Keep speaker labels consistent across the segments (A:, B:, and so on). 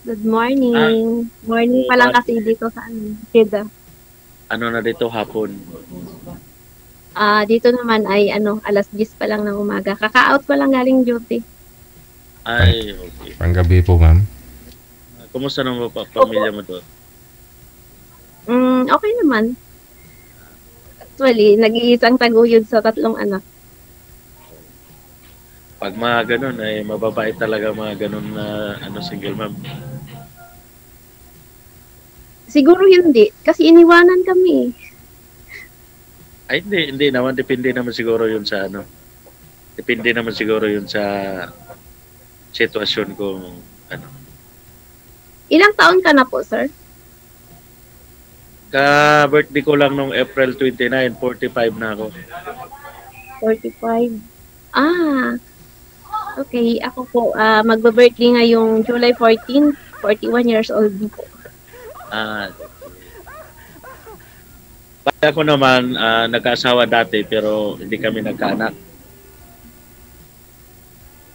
A: Good
B: Ah,
A: morning. Morning
B: so,
A: pa lang kasi dito sa ano, Jeddah.
B: ano na dito hapon.
A: Dito naman ay ano, alas 10 pa lang ng umaga. Kaka-out ko lang galing duty.
C: Pang,
B: Ay, okay.
C: panggabi po, ma'am.
B: Kumusta naman pa
A: Opo.
B: pamilya mo doon?
A: Okay naman. Actually, nag-iisang taguyod sa tatlong anak.
B: Pag mga ganun, ay mababait talaga mga ganun na ano, single mom.
A: Siguro hindi, kasi iniwanan kami eh.
B: Ay, hindi naman. Depende naman siguro yun sa ano. Depende naman siguro yun sa sitwasyon kung ano.
A: Ilang taon ka na po, sir?
B: Ka-birthday ko lang nung April 29, 45 na ako.
A: 45. Ah, okay. Ako po, magba-birthday ngayong July 14, 41 years old po.
B: Ah, Basta ako naman, nagkaasawa dati pero hindi kami nagkaanak.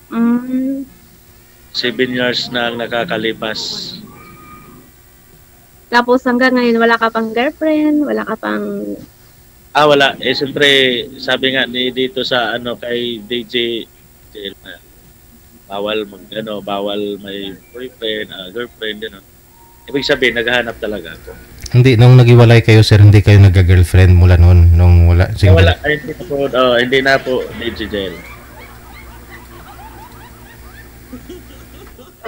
A: Mm,
B: 7 years na ang nakakalipas.
A: Tapos hanggang ngayon, wala ka pang girlfriend, wala ka pang...
B: Wala. Siyempre, sabi nga ni dito sa ano kay DJ, bawal bawal may boyfriend, girlfriend, gano'n. Ibig sabihin, naghahanap talaga ako.
C: Hindi, nung naghiwalay kayo, sir, hindi kayo nagka-girlfriend mula noon, nung wala,
B: Wala,
C: single.
B: hindi na po, DJ Jel.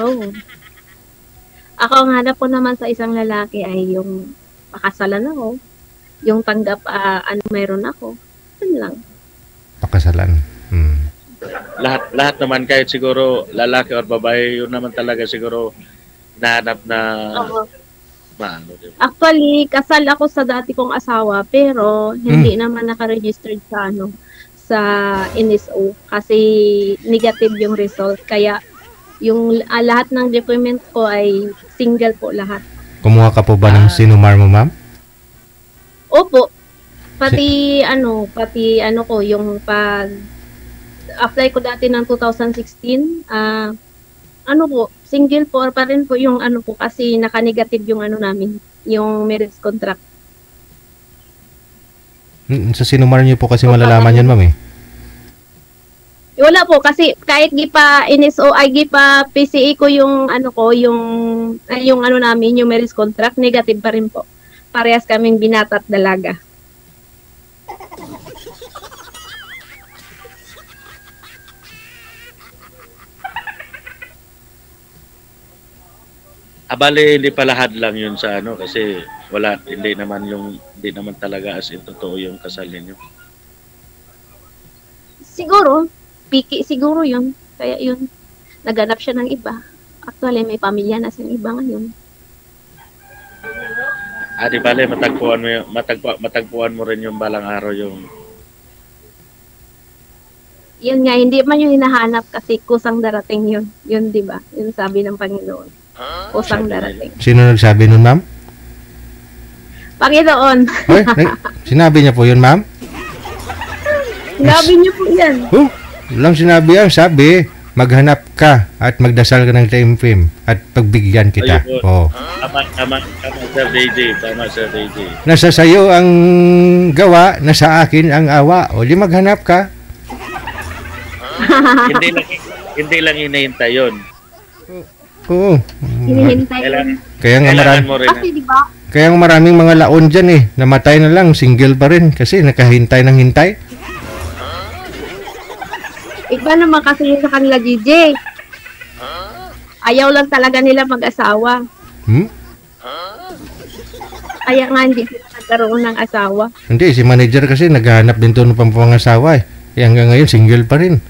A: Oh. Ako ang hanap ko naman sa isang lalaki ay yung pakasalan ako, yung tanggap ano meron ako. Yun lang.
C: Pakasalan. Hmm.
B: Lahat naman kahit siguro lalaki or babae, yun naman talaga siguro hinahanap na
A: Oo.
B: maano, di ba?
A: Actually, kasal ako sa dati kong asawa pero hindi naman naka-registered sa ano sa NSO kasi negative yung result. Kaya yung lahat ng document ko ay single po lahat.
C: Kumuha ka po ba ng sinumar mo, ma'am?
A: Opo. Pati ano ko yung pag apply ko dati ng 2016, ano po, single po pa rin po yung ano po kasi naka-negative yung ano namin, yung marriage contract.
C: Sa sinumar niyo po kasi malalaman yan, ma'am, eh.
A: Wala po kasi kahit gipa NSO ay gipa PCA ko yung ano ko, yung ano namin, yung marriage contract, negative pa rin po. Parehas kaming binata at dalaga.
B: Bale, hindi pala hadlang yun sa ano kasi hindi naman talaga as in totoo yung kasal ninyo.
A: Siguro, piki siguro yun. Kaya yun, naghanap siya ng iba. Actually, may pamilya na siyang iba ngayon.
B: Di bale, matagpuan mo rin yung balang araw yung
A: Yun nga, hindi man yung hinahanap kasi kusang darating yun. Yun, di ba? Yun sabi ng Panginoon. Kusang
B: sabi
A: darating.
C: Sino nagsabi nun, ma'am?
A: Panginoon,
C: Hoy, sinabi niya po yun, ma'am?
A: sinabi niyo po yan.
C: Walang sinabi yan. Sabi, maghanap ka at magdasal ka ng time at pagbigyan kita.
B: Ayun.
C: Oh.
B: Tama, Sir DJ. Tama, Sir DJ.
C: Nasa sayo ang gawa, nasa akin ang awa. O di maghanap ka.
B: hindi lang hinihintay yun.
C: Oo.
A: Hinihintay.
B: Kailangan mo rin.
A: Kasi di ba,
C: Kaya maraming mga laon dyan eh. Namatay na lang, single pa rin. Kasi nakahintay ng hintay.
A: iba naman kasi yun sa kanila, DJ. Ayaw lang talaga nila mag-asawa. Kaya nga hindi sila nagkaroon ng asawa.
C: Hindi, si manager kasi naghahanap din to ng pampangasawa eh. Kaya hanggang ngayon, single pa rin.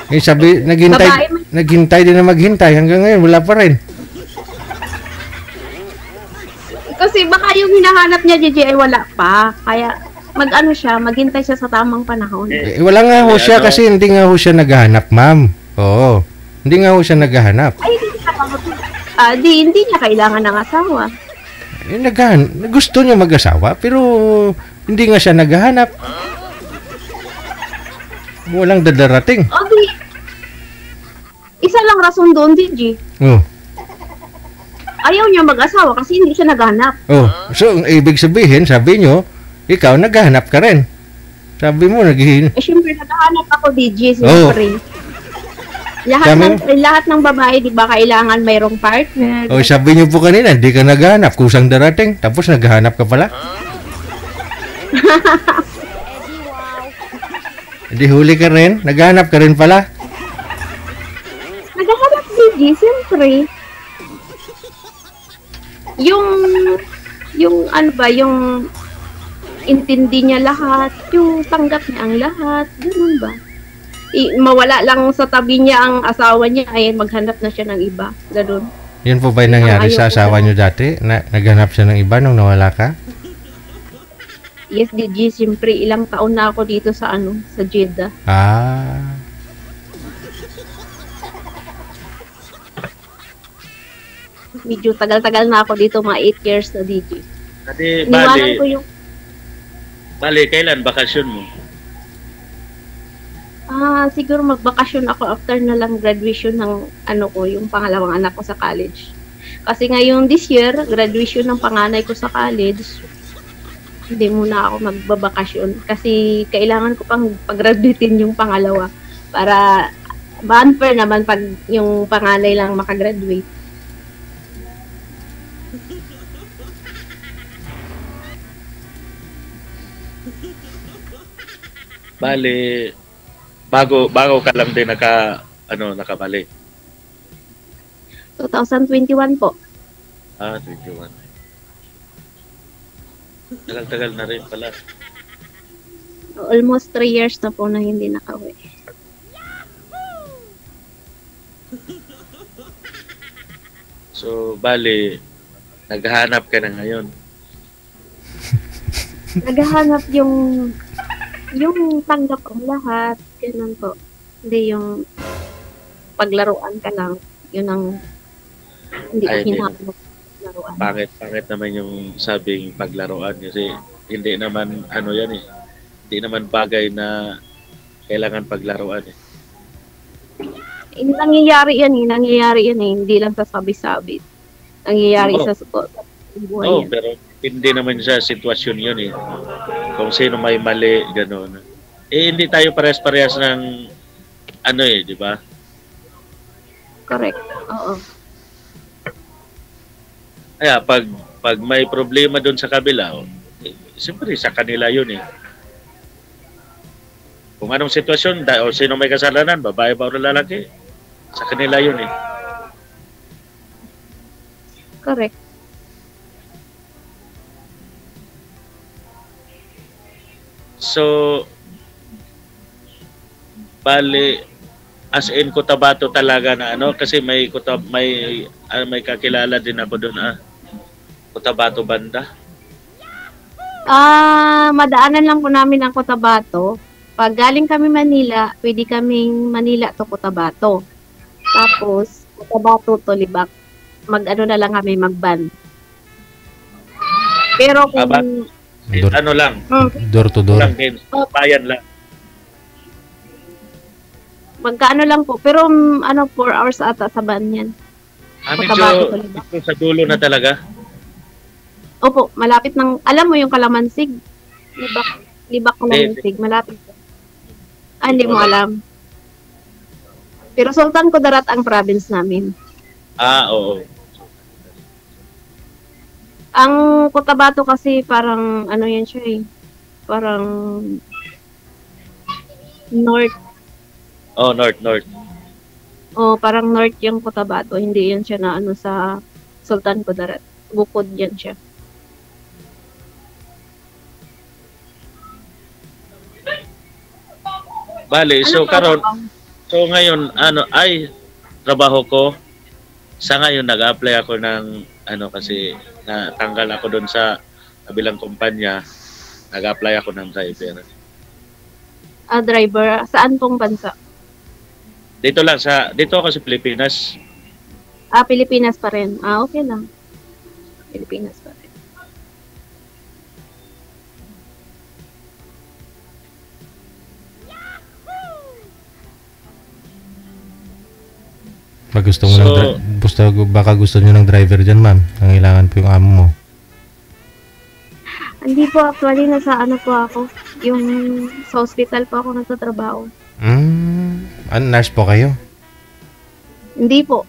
C: Eh sabi, naghintay din na maghintay. Hanggang ngayon, wala pa rin.
A: Kasi baka yung hinahanap niya, DJ, ay wala pa. Kaya mag-ano siya, maghintay siya sa tamang panahon.
C: Wala nga ho siya kasi hindi nga ho siya naghahanap, ma'am. Oo. Hindi nga ho siya naghahanap.
A: Ay, hindi niya kailangan ng asawa.
C: Gusto niya mag-asawa, pero hindi nga siya naghahanap. Walang dadarating.
A: Isa lang rason doon, DJ.
C: Oh.
A: ayaw niya mag-asawa kasi hindi siya naghanap.
C: Oh, so ang ibig sabihin, sabi nyo, ikaw naghahanap ka rin. Sabi mo,
A: Eh, syempre, naghahanap ako, DJ, siyempre. Lahat ng babae, di ba, kailangan mayroong partner.
C: Oh, sabi nyo po kanina, hindi ka naghahanap, kusang darating, tapos naghahanap ka pala. Hindi huli ka rin, naghahanap ka rin pala.
A: Naghahanap, DJ, siyempre. Yung ano ba, yung intindi niya lahat, yung tanggap niya ang lahat, ganun ba? Mawala lang sa tabi niya ang asawa niya, ay maghanap na siya ng iba, ganun.
C: Yun po ba yung nangyari sa asawa niyo dati? Naghanap siya ng iba nung nawala ka?
A: Yes, DJ, siyempre, ilang taon na ako dito sa sa Jeddah.
C: Ah.
A: Medyo tagal-tagal na ako dito, mga 8 years na, DJ.
B: Adi,
A: Niwanan ko yung...
B: Bali, kailan bakasyon mo?
A: Siguro magbakasyon ako after na lang graduation ng yung pangalawang anak ko sa college. Kasi ngayon this year, graduation ng panganay ko sa college, hindi muna ako magbabakasyon kasi kailangan ko pang pag-graduatein yung pangalawa para unfair naman pag yung panganay lang makagraduate.
B: Bali, bago ka lang din nakabali.
A: 2021 po.
B: 21. Tagal-tagal na rin pala.
A: Almost 3 years na po na hindi nakauwi.
B: So, bali, naghahanap ka na ngayon.
A: Naghahanap yung tanggap ang lahat, ganun po. Hindi yung paglaruan ka lang, yun ang hindi ko hinahanap paglaruan.
B: Pangit naman yung sabing paglaruan kasi hindi naman yan eh. Hindi naman bagay na kailangan paglaruan eh.
A: Nangyayari yan eh, hindi lang sa sabi-sabi. Nangyayari sa buhay yan.
B: Pero hindi naman sa sitwasyon yun eh. Kung sino may mali, gano'n. Eh, hindi tayo parehas-parehas ng di ba?
A: Correct, oo.
B: Kaya, pag may problema doon sa kabila, siyempre sa kanila yun eh. Kung anong sitwasyon, o sino may kasalanan, babae ba o lalaki, sa kanila yun eh.
A: Correct.
B: So, bali, as in Cotabato talaga na kasi may kakilala din ako doon Cotabato banda.
A: Madaanan lang po namin ang Cotabato. Pag galing kami Manila, pwede kaming Manila to Cotabato. Tapos, Cotabato to Libak. Na lang kami mag-van. Pero kung...
B: lang.
C: Door to door.
B: Lang din. Bayan lang.
A: Magkaano lang po. Pero 4 hours ata sa van yan.
B: Medyo sa dulo na talaga.
A: Opo, malapit ng... Alam mo yung Kalamansig? Libak Kalamansig. Malapit. Hindi mo alam. Pero Sultan Kudarat ang province namin.
B: Oo.
A: Ang Cotabato kasi parang yan siya eh. Parang north.
B: North.
A: Parang north yung Cotabato. Hindi yan siya na sa Sultan Kudarat. Bukod yan siya.
B: Bale, so ngayon trabaho ko sa ngayon nag-apply ako ng kasi natanggal ako doon sa kabilang kumpanya, nag-apply ako ng driver.
A: Driver, saan pong bansa?
B: Dito ako sa Pilipinas.
A: Pilipinas pa rin. Okay lang. Pilipinas pa rin.
C: Gusto mo baka gusto niyo ng driver diyan, ma'am. Nangailangan po yung amo mo.
A: Hindi po, actually, nasa ano po ako. Yung sa hospital po ako nagtatrabaho.
C: Nurse po kayo?
A: Hindi po.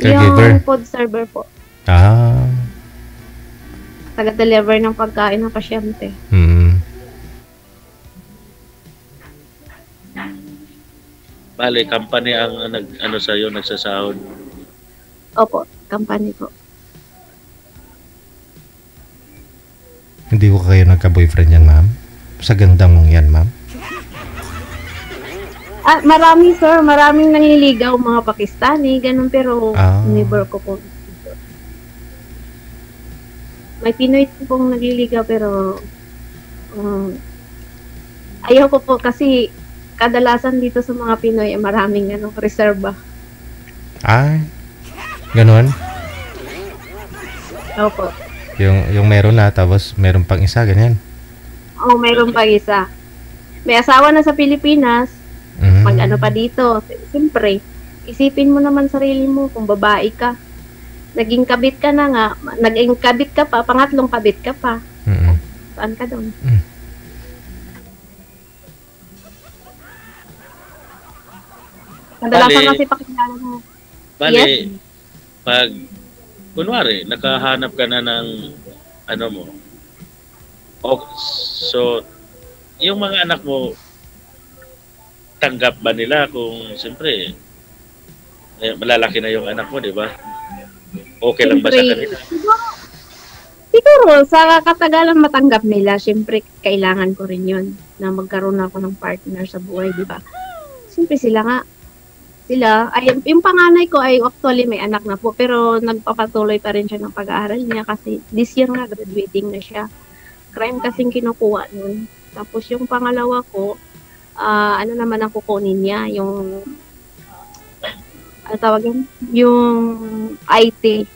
C: Caregiver?
A: Yung food server po.
C: Ah.
A: Taga-deliver ng pagkain ng pasyente.
B: Bale, company ang sa'yo, nagsasahod.
A: Opo, company po.
C: Hindi ko kayo nagka-boyfriend yan, ma'am? Sa ganda mong yan, ma'am?
A: Marami, sir. Maraming nanliligaw, mga Pakistani, ganun, pero never ko po. May Pinoy pong nagliligaw, pero ayaw ko po kasi kadalasan dito sa mga Pinoy maraming reserva.
C: Ay, ganun?
A: Opo.
C: Yung meron na, tapos meron pang isa, ganyan?
A: Oo, meron pang isa. May asawa na sa Pilipinas, mag-ano pa dito. Siyempre, isipin mo naman sarili mo kung babae ka. Naging kabit ka na nga, naging kabit ka pa, pangatlong kabit ka pa. Saan ka doon? Kadalasan kasi pakilala mo.
B: Bale,
A: Yes?
B: pag, kunwari, nakahanap ka na ng, so, yung mga anak mo, tanggap ba nila kung, siyempre, malalaki na yung anak mo, di ba? Okay lang ba sa kanila?
A: Siguro, sa katagalan matanggap nila, siyempre, kailangan ko rin yun, na magkaroon ako ng partner sa buhay, di ba? Siyempre, yung panganay ko ay actually may anak na po, pero nagpapatuloy pa rin siya ng pag-aaral niya kasi this year nga graduating na siya. Crime kasing kinukuha nun. Tapos yung pangalawa ko, naman ang kukunin niya, yung tawag yun? Yung IT.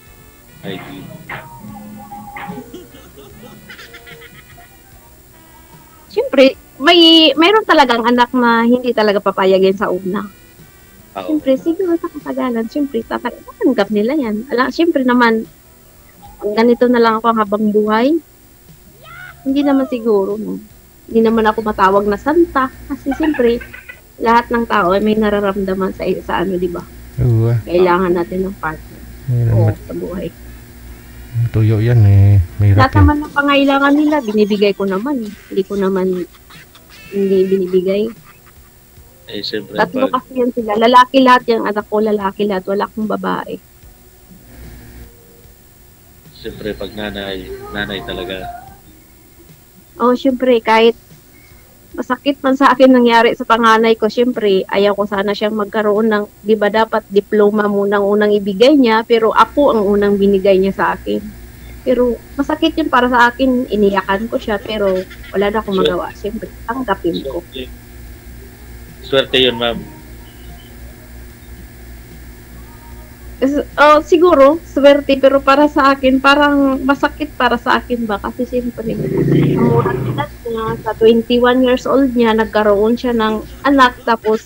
A: Siyempre, mayroon talagang anak na hindi talaga papayagin sa una. Siyempre, siguro sa katagalan, siyempre, tatanggap nila yan. Siyempre naman, ganito na lang ako habang buhay. Hindi naman siguro, no? Hindi naman ako matawag na santa. Kasi siyempre, lahat ng tao ay may nararamdaman sa di ba? Kailangan natin ng partner. Sa buhay.
C: Tuyo yan eh.
A: Lahat naman ng pangailangan nila, binibigay ko naman eh. Hindi ko naman hindi binibigay.
B: Siyempre,
A: Tatlo kasi yan sila. Lalaki lahat yung anak ko, lalaki lahat. Wala akong babae.
B: Siyempre, pag nanay talaga.
A: Siyempre, kahit masakit man sa akin nangyari sa panganay ko, siyempre, ayaw ko sana siyang magkaroon ng, di ba dapat diploma muna unang ibigay niya, pero ako ang unang binigay niya sa akin. Pero masakit yun para sa akin, iniyakan ko siya, pero wala na akong magawa. Siyempre, tanggapin ko.
B: Swerte yun, ma'am.
A: Siguro, swerte, pero para sa akin, parang masakit para sa akin ba? Kasi siyempre, ang murang edad niya, sa 21 years old niya, nagkaroon siya ng anak, tapos,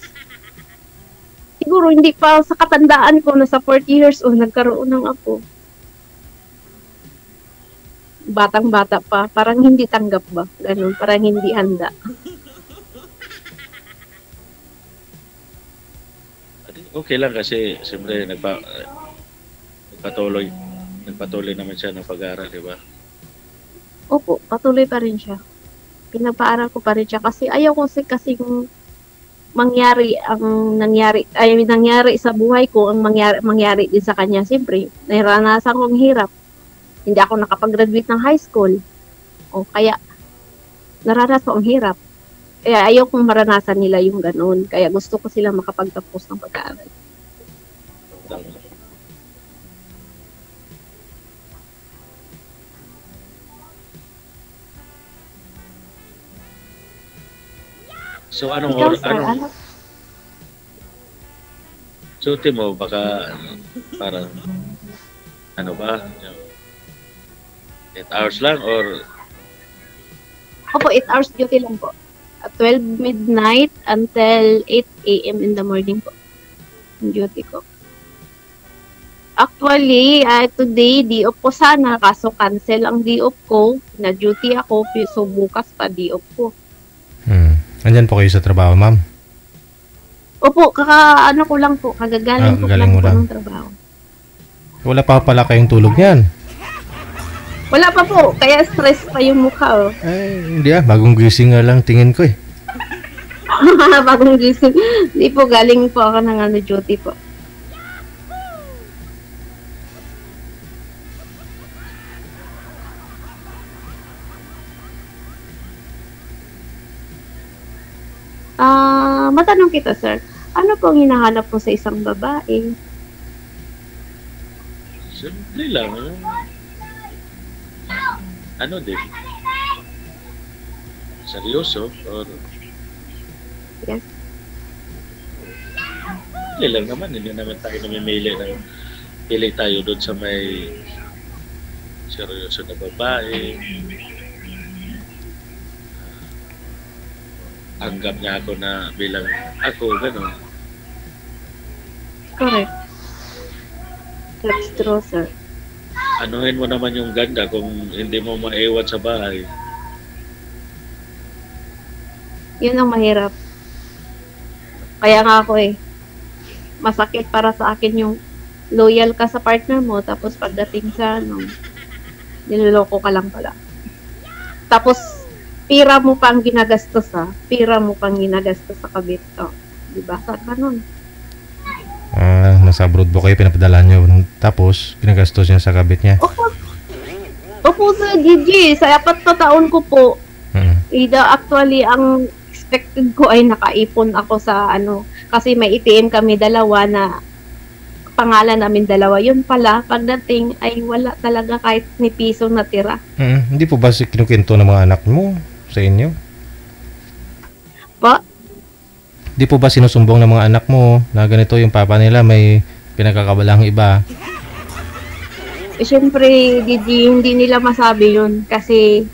A: siguro, hindi pa sa katandaan ko, na sa 40 years old, nagkaroon ng apo. Batang-bata pa, parang hindi tanggap ba? Ganun, parang hindi handa.
B: Okay lang kasi siyempre nagpatuloy naman siya ng pag-aaral, di ba?
A: Opo, patuloy pa rin siya. Pinapaaral ko pa rin siya kasi ayaw ko kasi nangyari sa buhay ko, ang mangyari din sa kanya. Siyempre, naranasan kong hirap. Hindi ako nakapag-graduate ng high school. Kaya naranasan kong hirap. Kaya ayaw kong maranasan nila yung ganun. Kaya gusto ko sila makapagtapos ng pag-aaral.
B: So, anong suti mo? Baka, parang, 8 hours lang or?
A: Opo, 8 hours duty lang po. 12 midnight until 8 a.m. in the morning po. Yung duty ko. Actually, today, di-off ko sana, kaso cancel ang di-off ko. Na-duty ako, so bukas pa di-off ko.
C: Andyan po kayo sa trabaho, ma'am?
A: Opo, ano ko lang po, kagagaling ko
C: galing
A: lang
C: mo
A: po
C: lang.
A: ng trabaho.
C: Wala pa pala kayong tulog niyan.
A: Wala pa po, kaya stress pa yung mukha, oh.
C: Hindi bagong gising nga lang tingin ko eh.
A: Bagong gising. Hindi po, galing po ako ng duty po. Matanong kita, sir. Ano pong hinahanap mo sa isang babae?
B: Simple lang. Ano din? Seryoso? Or...
A: Yes.
B: Hindi lang naman. Hindi naman tayo namimili ng pili tayo doon sa may seryoso na babae. Anggap niya ako na bilang ako, gano'n.
A: Correct. That's true, sir.
B: Anuhin mo naman yung ganda kung hindi mo maiwan sa bahay.
A: Yun ang mahirap. Kaya nga ako masakit para sa akin yung loyal ka sa partner mo, tapos pagdating sa niloloko ka lang pala. Tapos, pira mo pang ginagastos sa kabit. Diba? Saan ka nun?
C: Nasa abroad po kayo, pinapadala nyo. Tapos, ginagastos niya sa kabit niya.
A: Opo, sa Gigi, sa 4 na taon ko po, actually, ang expected ko ay nakaipon ako sa kasi may ATM kami dalawa na pangalan namin dalawa. Yun pala, pagdating ay wala talaga kahit ni piso natira.
C: Hindi po ba kinukwento ng mga anak mo sa inyo?
A: Pa?
C: Di po ba sinusumbong ng mga anak mo na ganito yung papa nila may pinagkakabalang iba?
A: Siyempre, hindi nila masabi yun kasi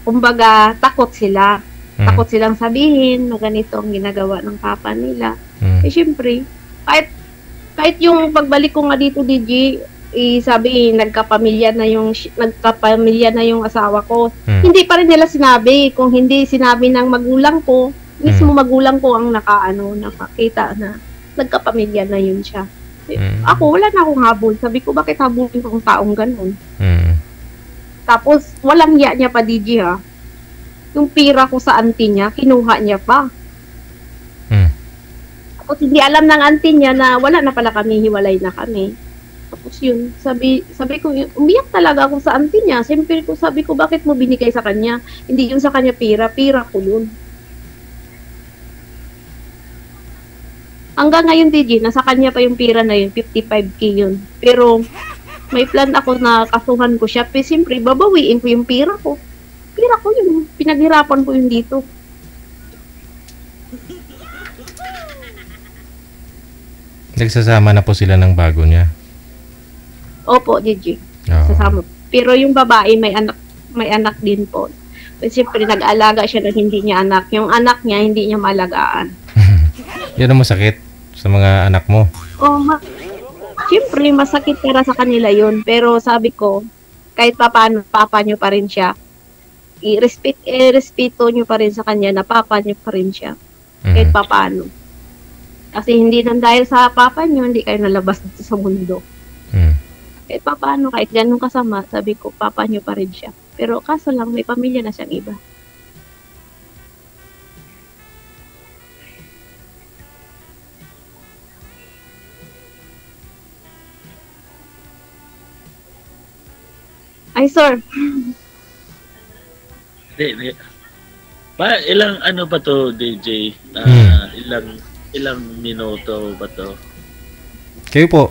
A: kumbaga takot sila. Takot silang sabihin na ganito ang ginagawa ng papa nila. Siyempre, kahit yung pagbalik ko nga dito, DJ, sabi nagkapamilya na yung asawa ko. Hindi pa rin nila sinabi. Kung hindi sinabi ng magulang ko, mismo magulang ko ang nakakita na nagkapamilya na yun siya. Ako, wala na akong habol. Sabi ko, bakit habulin ko ang taong ganun? Tapos, walang hiya niya pa, DJ, ha? Yung pira ko sa auntie niya, kinuha niya pa. Tapos, hindi alam ng auntie niya na wala na pala kami, hiwalay na kami. Tapos yun, sabi ko, umiyak talaga ako sa auntie niya. Siyempre ko, sabi ko, bakit mo binigay sa kanya? Hindi yun sa kanya pira ko yun. Hanggang ngayon, DJ, nasa kanya pa yung pira na yun, 55K yun. Pero, may plan ako na kasuhan ko siya. Pero siyempre, babawiin ko yung pira ko. Pira ko yun, pinaghirapan ko yun dito.
C: Nagsasama na po sila ng bago niya?
A: Opo, DJ. Sasama. Pero yung babae, may anak din po. Pero siyempre, nag-alaga siya na hindi niya anak. Yung anak niya, hindi niya malagaan.
C: Yan ang masakit sa mga anak mo.
A: Siyempre, masakit para sa kanila yun. Pero sabi ko, kahit papaano, papa nyo pa rin siya. I-respeto nyo pa rin sa kanya na papa nyo pa rin siya. Kahit papaano. Kasi hindi nang dahil sa papa nyo, hindi kayo nalabas dito sa mundo. Kahit papaano, kahit ganun kasama, sabi ko, papa nyo pa rin siya. Pero kaso lang, may pamilya na siyang iba. Ay, sir.
B: Hindi. Ilang ano ba to, DJ? Ilang minuto ba to?
C: Kayo po,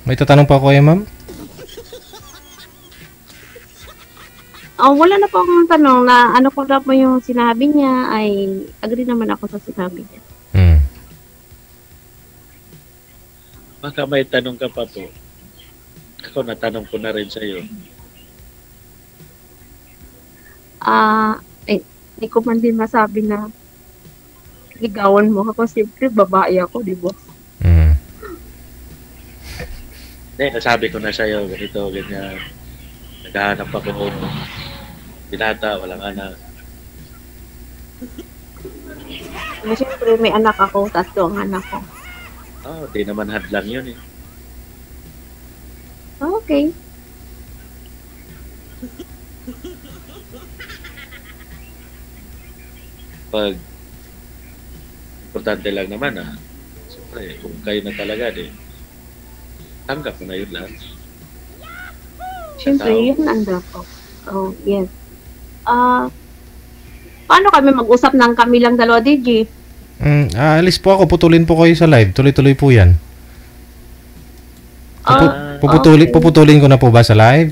C: may tatanong pa ako kayo, ma'am?
A: Wala na po akong tanong na ano ko na po yung sinabi niya ay agree naman ako sa sinabi niya.
B: Baka may tanong ka pa po. Ako natanong ko na rin sa'yo.
A: Hindi ko man din masabi na ligawan mo ako. Siyempre, babae ako, di ba?
B: Hindi, nasabi ko na sa'yo, ganito, ganyan. Naghahanap ako. Binata, walang anak.
A: Siyempre, may anak ako, 3 ang anak ko.
B: Oh, di naman hadlang yun eh.
A: Okay.
B: Pag importante lang naman siyempre, kung kayo na talaga, tanggap mo na yun lahat.
A: Siyempre,
B: Tao.
A: yun ang dapat. Oh, yes. Paano kami mag-usap ng kami lang dalawa, DJ?
C: Alis po ako, putulin po kayo sa live. Tuloy-tuloy po yan.
A: Okay.
C: Puputulin ko na po ba sa live?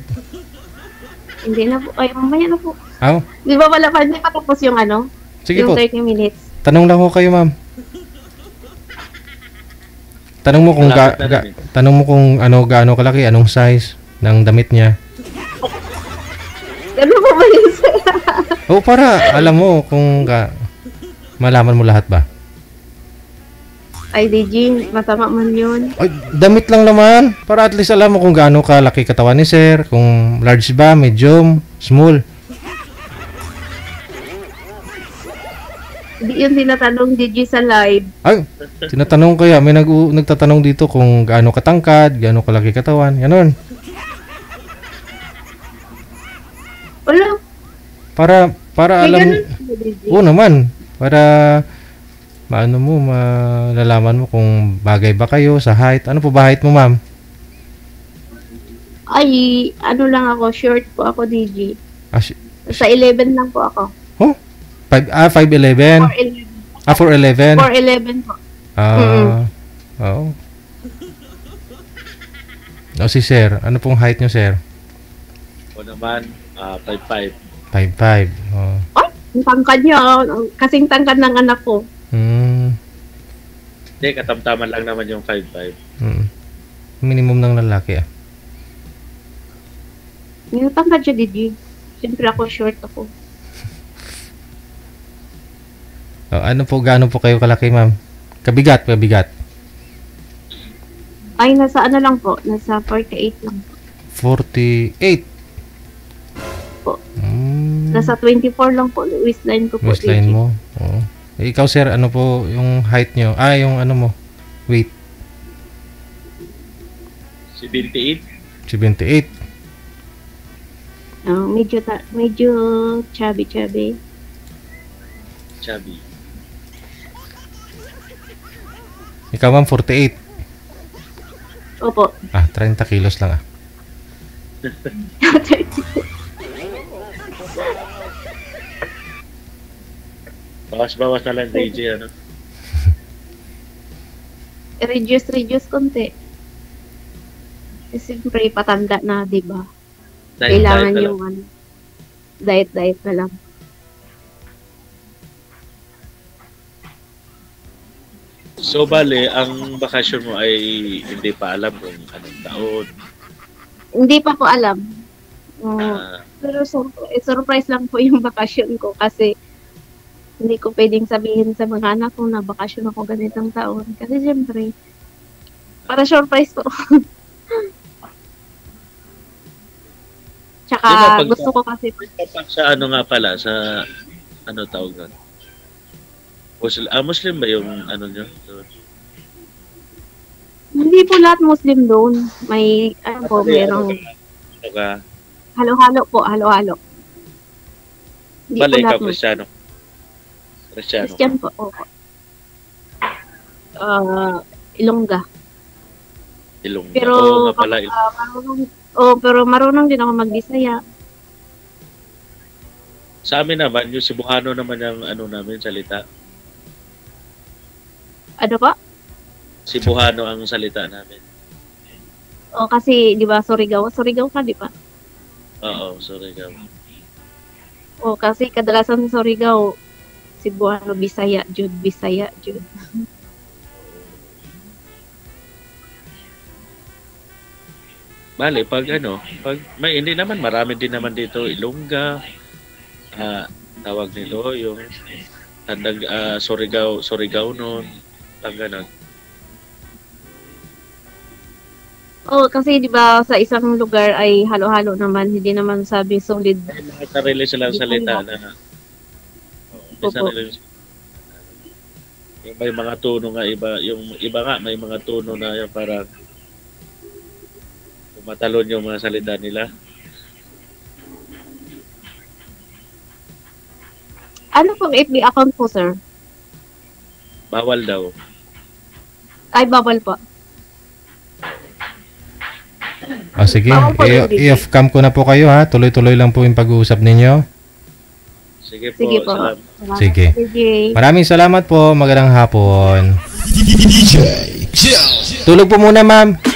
A: Hindi na po. Ay, mamaya na po.
C: Oh,
A: Di ba wala pa, hindi pa tapos yung ano?
C: sige
A: Yung
C: po.
A: 30 minutes.
C: Tanong lang ko kayo, ma'am. Tanong mo kung
B: Malapit na rin eh.
C: tanong mo kung gaano kalaki, anong size ng damit niya.
A: Ganun po ba yun, sir?
C: O para alam mo kung malaman mo lahat ba.
A: Ay, DJ, masama man yun.
C: Ay, damit lang naman. Para at least alam mo kung gaano kalaki katawan ni sir, kung large ba, medium, small.
A: Hindi yun tinatanong DJ sa live.
C: Ay, tinatanong kaya, may nagtatanong dito kung gaano katangkad, gaano kalaki katawan, ganon.
A: Wala.
C: Para
A: May
C: alam,
A: ganun po, DJ.
C: oo naman, para malalaman mo kung bagay ba kayo sa height. Ano po ba height mo, ma'am?
A: Ay, ano lang ako, short po ako, DJ.
C: Ah,
A: Sa 11 lang po ako.
C: 5'11".
A: 4'11.
C: 4'11".
A: 4'11 po.
C: Oo. O si sir, ano pong height nyo, sir?
B: O naman, 5'5".
C: 5'5". Oh.
A: Ay, ang tangkad niya. Kasing tangkad ng anak ko.
B: Hindi, katamtaman lang naman yung 5'5".
C: Minimum ng lalaki
A: Yung tangkad siya, DJ. Siyempre ako, short ako.
C: Ano po, gaano po kayo kalaki, ma'am? Kabigat.
A: Ay, nasa ano lang po. Nasa 48 lang po.
C: 48.
A: Po. Nasa 24 lang po. Waistline ko po.
C: Waistline mo. Oo. Ikaw, sir, ano po yung height nyo? Yung ano mo? Weight.
B: 78.
C: 78.
A: Medyo chubby.
B: Chubby.
C: Ikaw, ma'am, 48.
A: Opo.
C: 30 kilos lang
B: Bawas-bawas na lang, DJ, ano?
A: reduce konti. Siyempre, patanda na, di ba?
B: Diet
A: Kailangan
B: na lang.
A: yung diet na lang.
B: So, bale, ang bakasyon mo ay hindi pa alam kung anong taon.
A: Hindi pa ko alam.
B: Ah,
A: Pero surprise lang po yung bakasyon ko kasi hindi ko pwedeng sabihin sa mga anak ko na bakasyon ako ganitong taon. Kasi siyempre, para surprise po. Tsaka
B: Di ba,
A: gusto ko kasi
B: sa ano nga pala, sa ano tawag doon? Muslim ba yung ano nyo?
A: hindi po lahat Muslim doon. May ano po, merong
B: Saka,
A: halo-halo po, halo-halo. Hindi
B: bale,
A: po
B: ikaw
A: lahat Muslim.
B: Kristiyano. Kristiyano.
A: Christian po, opo. Ilongga.
B: Ilongga.
A: Pero
B: Oo nga pala.
A: pero marunong din ako mag-Bisaya.
B: Sa amin naman, yung Cebuano naman yung ano namin, salita.
A: Ano pa?
B: Cebuano ang salita namin.
A: O kasi 'di ba Surigao ka 'di ba?
B: Oo, sorry ka.
A: O kasi kadalasan sa Surigao Cebuano, Bisaya, jud.
B: Bale, pag may hindi naman, marami din naman dito, Ilongga, tawag nilo, yung Surigao noon, pag ganun.
A: Oo, kasi di ba sa isang lugar ay halo-halo naman, hindi naman sabi solid.
B: May mga sarili silang salita na may
A: Opo.
B: sarili yung may mga tono nga iba, yung iba nga may mga tono na yung parang tumatalon yung mga salita nila.
A: Ano pong FB account po, sir?
B: Bawal daw.
A: Ay, bawal po.
C: O sige,
A: Bawal po yung video.
C: i-off-cam ko na po kayo ha. Tuloy-tuloy lang po yung pag-uusap ninyo.
B: Sige po.
A: Sige po.
B: Salamat.
A: Salamat,
C: Sige.
A: Sige.
C: Maraming salamat po. Magandang hapon. Tulog po muna, ma'am.